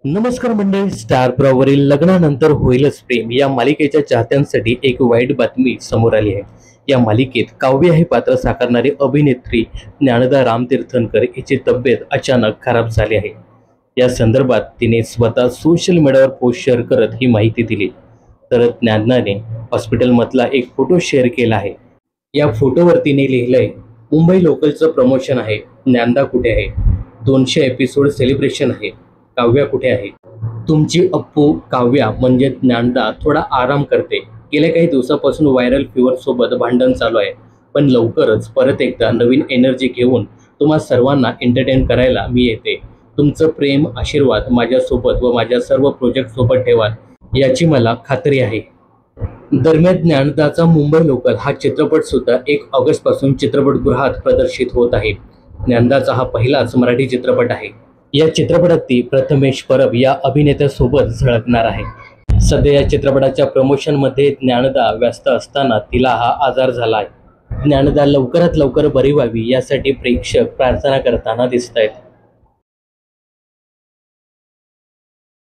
नमस्कार मंडळी, स्टार प्रवाहावरील लग्नानंतर होईलच प्रेम या मालिकेच्या चाहत्यांसाठी एक वाईट बातमी समोर आली आहे। या मालिकेत काव्या हे पात्र साकारणारी अभिनेत्री ज्ञानदा रामतीर्थनकर हिची तब्येत अचानक खराब झाली आहे। या संदर्भात तिने स्वतः सोशल मीडियावर पोस्ट शेअर करत ही माहिती दिली। तर ज्ञानदाने हॉस्पिटलमधला एक फोटो शेअर केला आहे। या फोटोवर तिने लिहिलंय, मुंबई लोकलचं प्रमोशन आहे, ज्ञानदा कुठे आहे? 200 एपिसोड सेलिब्रेशन आहे, काव्या कुठे आहे? तुमची अप्पू काव्या म्हणजे ज्ञानदा थोडा आराम करते। गेल्या काही दिवसापासून व्हायरल फीवर सोबत भांडण चालू आहे, पण लवकरच परत एकदा नवीन एनर्जी घेऊन तुम्हा सर्वांना एंटरटेन करायला मी येते। तुमचं प्रेम आशीर्वाद माझ्यासोबत व माझ्या सर्व प्रोजेक्ट सोबत ठेवा याची मला खात्री आहे। दरम्यान ज्ञानदाचा मुंबई लोकल हा चित्रपट सुद्धा 1 ऑगस्ट पासून चित्रपटगृहात प्रदर्शित होत आहे। ज्ञानदाचा हा पहिलाच मराठी चित्रपट आहे। या चित्रपटात ती प्रथमेश परब या अभिनेत्यासोबत झळकणार आहे। सध्या या चित्रपटाच्या प्रमोशनमध्ये ज्ञानदा व्यस्त असताना तिला हा आजार झाला आहे। ज्ञानदा लवकरात लवकर बरी व्हावी यासाठी प्रेक्षक प्रार्थना करताना दिसत आहेत।